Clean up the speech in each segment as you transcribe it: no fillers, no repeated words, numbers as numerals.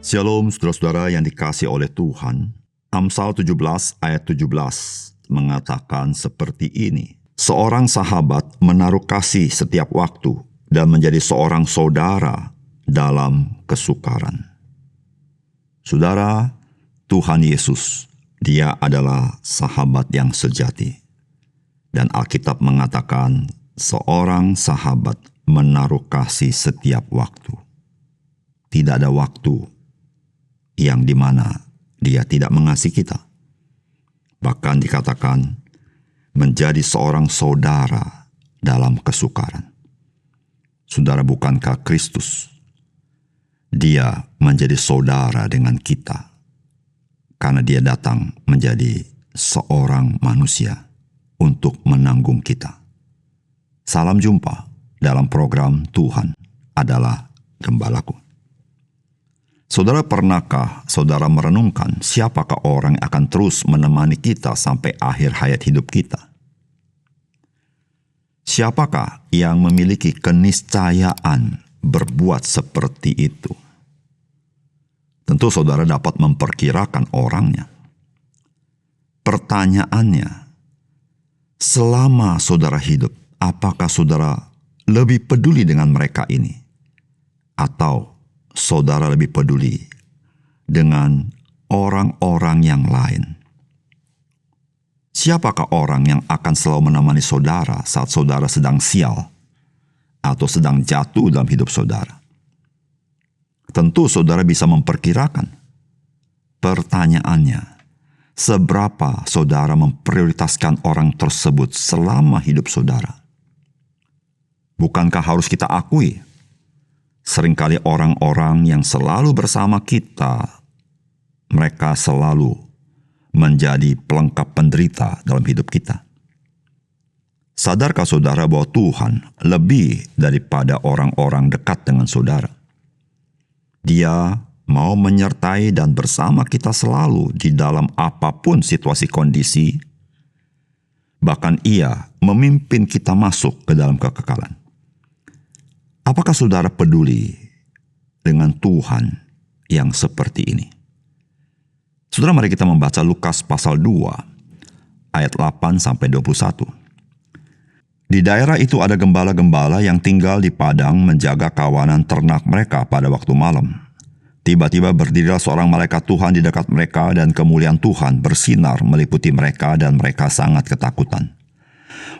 Shalom saudara-saudara yang dikasihi oleh Tuhan. Amsal 17 ayat 17 mengatakan seperti ini. Seorang sahabat menaruh kasih setiap waktu dan menjadi seorang saudara dalam kesukaran. Saudara, Tuhan Yesus, Dia adalah sahabat yang sejati. Dan Alkitab mengatakan seorang sahabat menaruh kasih setiap waktu. Tidak ada waktu yang dimana Dia tidak mengasihi kita. Bahkan dikatakan menjadi seorang saudara dalam kesukaran. Saudara, bukankah Kristus, Dia menjadi saudara dengan kita karena Dia datang menjadi seorang manusia untuk menanggung kita. Salam jumpa dalam program Tuhan adalah Gembalaku. Saudara, pernahkah saudara merenungkan siapakah orang yang akan terus menemani kita sampai akhir hayat hidup kita? Siapakah yang memiliki keniscayaan berbuat seperti itu? Tentu saudara dapat memperkirakan orangnya. Pertanyaannya, selama saudara hidup, apakah saudara lebih peduli dengan mereka ini? Atau saudara lebih peduli dengan orang-orang yang lain? Siapakah orang yang akan selalu menemani saudara saat saudara sedang sial atau sedang jatuh dalam hidup saudara? Tentu saudara bisa memperkirakan. Pertanyaannya, seberapa saudara memprioritaskan orang tersebut selama hidup saudara? Bukankah harus kita akui, seringkali orang-orang yang selalu bersama kita, mereka selalu menjadi pelengkap penderita dalam hidup kita. Sadarkah saudara bahwa Tuhan lebih daripada orang-orang dekat dengan saudara? Dia mau menyertai dan bersama kita selalu di dalam apapun situasi kondisi. Bahkan Ia memimpin kita masuk ke dalam kekekalan. Apakah saudara peduli dengan Tuhan yang seperti ini? Saudara, mari kita membaca Lukas pasal 2 ayat 8-21. Di daerah itu ada gembala-gembala yang tinggal di padang menjaga kawanan ternak mereka pada waktu malam. Tiba-tiba berdirilah seorang malaikat Tuhan di dekat mereka dan kemuliaan Tuhan bersinar meliputi mereka dan mereka sangat ketakutan.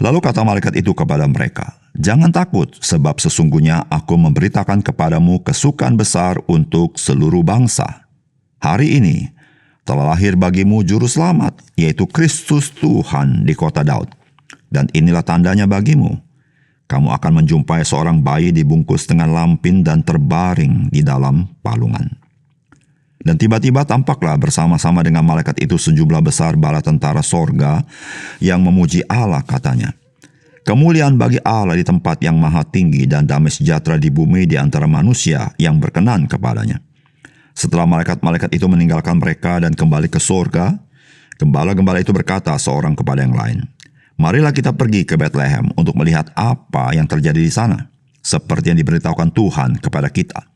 Lalu kata malaikat itu kepada mereka, "Jangan takut, sebab sesungguhnya aku memberitakan kepadamu kesukaan besar untuk seluruh bangsa. Hari ini telah lahir bagimu juru selamat, yaitu Kristus Tuhan di kota Daud. Dan inilah tandanya bagimu. Kamu akan menjumpai seorang bayi dibungkus dengan lampin dan terbaring di dalam palungan." Dan tiba-tiba tampaklah bersama-sama dengan malaikat itu sejumlah besar bala tentara sorga yang memuji Allah, katanya, "Kemuliaan bagi Allah di tempat yang maha tinggi dan damai sejahtera di bumi di antara manusia yang berkenan kepadanya." Setelah malaikat-malaikat itu meninggalkan mereka dan kembali ke sorga, gembala-gembala itu berkata seorang kepada yang lain, "Marilah kita pergi ke Betlehem untuk melihat apa yang terjadi di sana, seperti yang diberitahukan Tuhan kepada kita."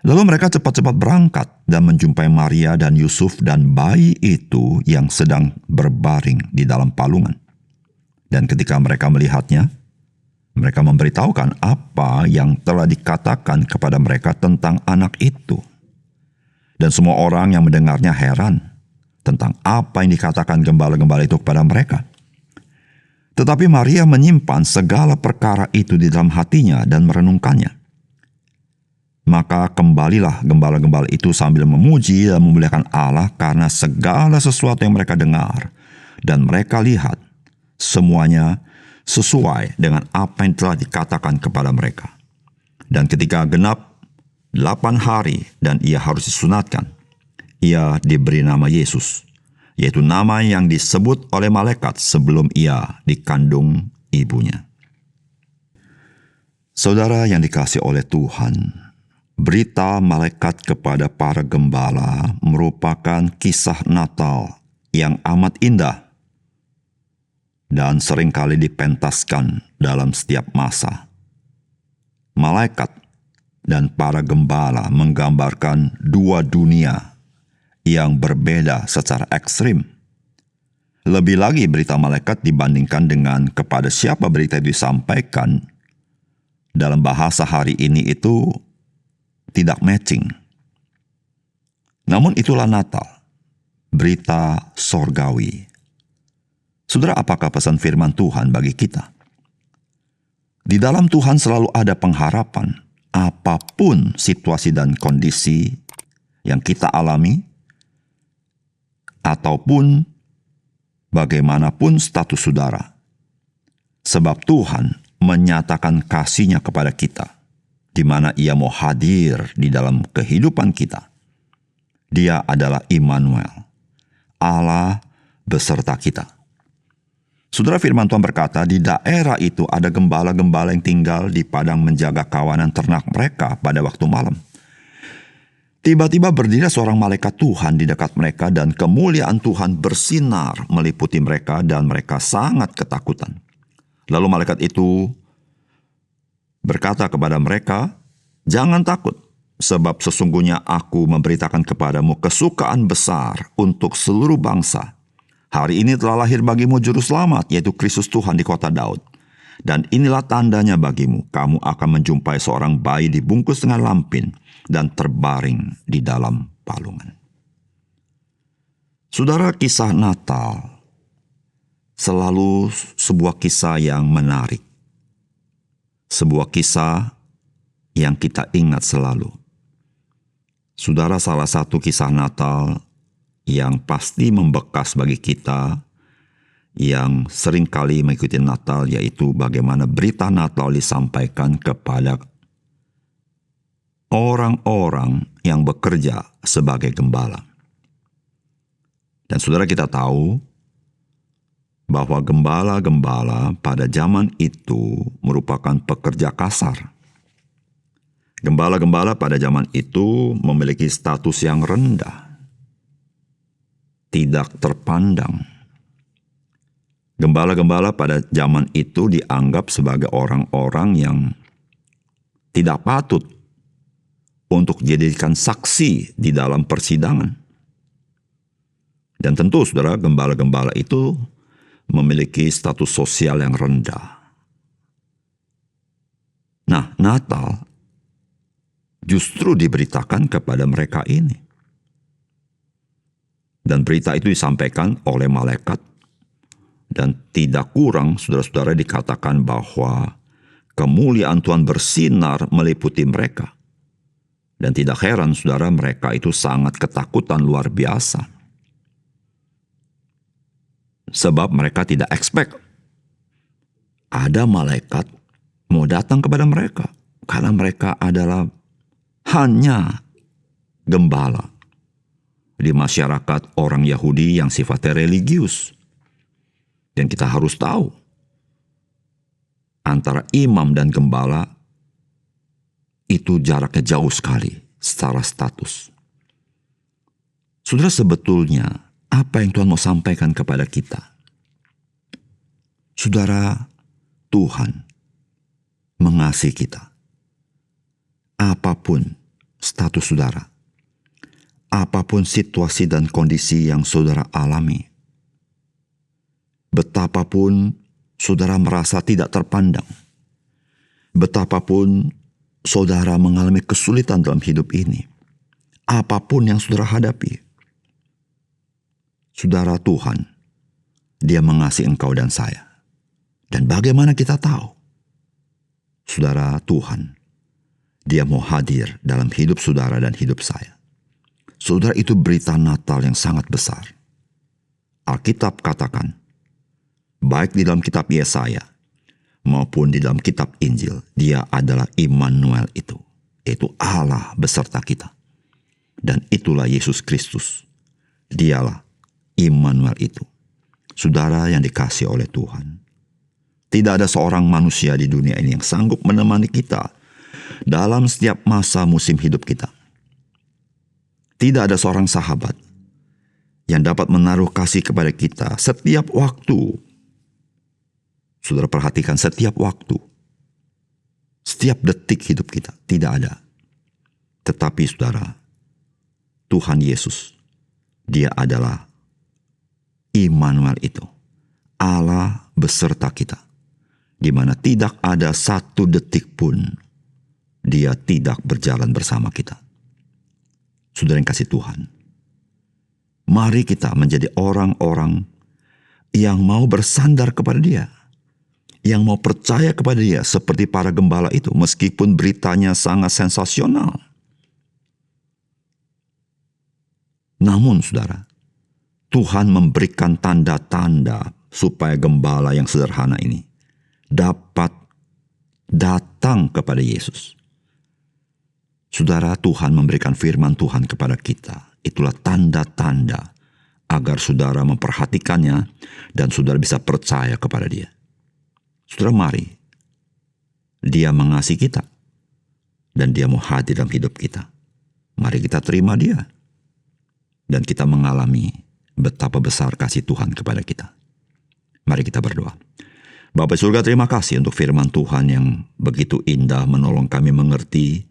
Lalu mereka cepat-cepat berangkat dan menjumpai Maria dan Yusuf dan bayi itu yang sedang berbaring di dalam palungan. Dan ketika mereka melihatnya, mereka memberitahukan apa yang telah dikatakan kepada mereka tentang anak itu. Dan semua orang yang mendengarnya heran tentang apa yang dikatakan gembala-gembala itu kepada mereka. Tetapi Maria menyimpan segala perkara itu di dalam hatinya dan merenungkannya. Maka kembalilah gembala-gembala itu sambil memuji dan memuliakan Allah karena segala sesuatu yang mereka dengar dan mereka lihat, semuanya sesuai dengan apa yang telah dikatakan kepada mereka. Dan ketika genap 8 hari dan ia harus disunatkan, ia diberi nama Yesus, yaitu nama yang disebut oleh malaikat sebelum ia dikandung ibunya. Saudara yang dikasihi oleh Tuhan, berita malaikat kepada para gembala merupakan kisah Natal yang amat indah dan seringkali dipentaskan dalam setiap masa. Malaikat dan para gembala menggambarkan dua dunia yang berbeda secara ekstrim. Lebih lagi berita malaikat dibandingkan dengan kepada siapa berita itu disampaikan, dalam bahasa hari ini itu tidak matching. Namun itulah Natal, berita sorgawi. Saudara, apakah pesan firman Tuhan bagi kita? Di dalam Tuhan selalu ada pengharapan, apapun situasi dan kondisi yang kita alami, ataupun bagaimanapun status saudara. Sebab Tuhan menyatakan kasih-Nya kepada kita, di mana Ia mau hadir di dalam kehidupan kita. Dia adalah Immanuel, Allah beserta kita. Saudara, firman Tuhan berkata, di daerah itu ada gembala-gembala yang tinggal di padang menjaga kawanan ternak mereka pada waktu malam. Tiba-tiba berdiri seorang malaikat Tuhan di dekat mereka dan kemuliaan Tuhan bersinar meliputi mereka dan mereka sangat ketakutan. Lalu malaikat itu berkata kepada mereka, "Jangan takut, sebab sesungguhnya aku memberitakan kepadamu kesukaan besar untuk seluruh bangsa. Hari ini telah lahir bagimu juru selamat, yaitu Kristus Tuhan di kota Daud. Dan inilah tandanya bagimu, kamu akan menjumpai seorang bayi dibungkus dengan lampin dan terbaring di dalam palungan." Saudara, kisah Natal selalu sebuah kisah yang menarik. Sebuah kisah yang kita ingat selalu. Saudara, salah satu kisah Natal yang pasti membekas bagi kita yang sering kali mengikuti Natal, yaitu bagaimana berita Natal disampaikan kepada orang-orang yang bekerja sebagai gembala. Dan saudara, kita tahu bahwa gembala-gembala pada zaman itu merupakan pekerja kasar. Gembala-gembala pada zaman itu memiliki status yang rendah, tidak terpandang. Gembala-gembala pada zaman itu dianggap sebagai orang-orang yang tidak patut untuk dijadikan saksi di dalam persidangan. Dan tentu saudara, gembala-gembala itu memiliki status sosial yang rendah. Nah, Natal justru diberitakan kepada mereka ini. Dan berita itu disampaikan oleh malaikat. Dan tidak kurang, saudara-saudara, dikatakan bahwa kemuliaan Tuhan bersinar meliputi mereka. Dan tidak heran, saudara, mereka itu sangat ketakutan luar biasa. Sebab mereka tidak expect ada malaikat mau datang kepada mereka. Karena mereka adalah hanya gembala di masyarakat orang Yahudi yang sifatnya religius. Dan kita harus tahu, antara imam dan gembala itu jaraknya jauh sekali secara status. Saudara, sebetulnya apa yang Tuhan mau sampaikan kepada kita? Saudara, Tuhan mengasihi kita. Apapun status saudara, apapun situasi dan kondisi yang saudara alami, betapapun saudara merasa tidak terpandang, betapapun saudara mengalami kesulitan dalam hidup ini, apapun yang saudara hadapi, saudara, Tuhan, Dia mengasihi engkau dan saya. Dan bagaimana kita tahu? Saudara, Tuhan, Dia mau hadir dalam hidup saudara dan hidup saya. Saudara, itu berita Natal yang sangat besar. Alkitab katakan, baik di dalam kitab Yesaya maupun di dalam kitab Injil, Dia adalah Immanuel itu, yaitu Allah beserta kita. Dan itulah Yesus Kristus. Dialah Immanuel itu. Saudara yang dikasihi oleh Tuhan, tidak ada seorang manusia di dunia ini yang sanggup menemani kita dalam setiap masa musim hidup kita. Tidak ada seorang sahabat yang dapat menaruh kasih kepada kita setiap waktu. Saudara perhatikan, setiap waktu, setiap detik hidup kita, tidak ada. Tetapi saudara, Tuhan Yesus, Dia adalah Immanuel itu, Allah beserta kita, di mana tidak ada satu detik pun Dia tidak berjalan bersama kita. Saudara yang kasih Tuhan, mari kita menjadi orang-orang yang mau bersandar kepada Dia, yang mau percaya kepada Dia seperti para gembala itu, meskipun beritanya sangat sensasional. Namun saudara, Tuhan memberikan tanda-tanda supaya gembala yang sederhana ini dapat datang kepada Yesus. Saudara, Tuhan memberikan firman Tuhan kepada kita. Itulah tanda-tanda agar saudara memperhatikannya dan saudara bisa percaya kepada Dia. Saudara, mari. Dia mengasihi kita dan Dia mau hadir dalam hidup kita. Mari kita terima Dia dan kita mengalami betapa besar kasih Tuhan kepada kita. Mari kita berdoa. Bapa surga, terima kasih untuk firman Tuhan yang begitu indah menolong kami mengerti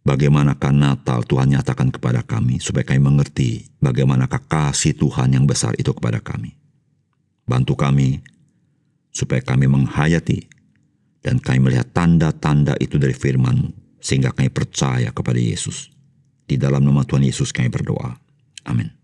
bagaimanakah Natal Tuhan nyatakan kepada kami, supaya kami mengerti bagaimanakah kasih Tuhan yang besar itu kepada kami. Bantu kami supaya kami menghayati dan kami melihat tanda-tanda itu dari firman-Mu, sehingga kami percaya kepada Yesus. Di dalam nama Tuhan Yesus kami berdoa. Amin.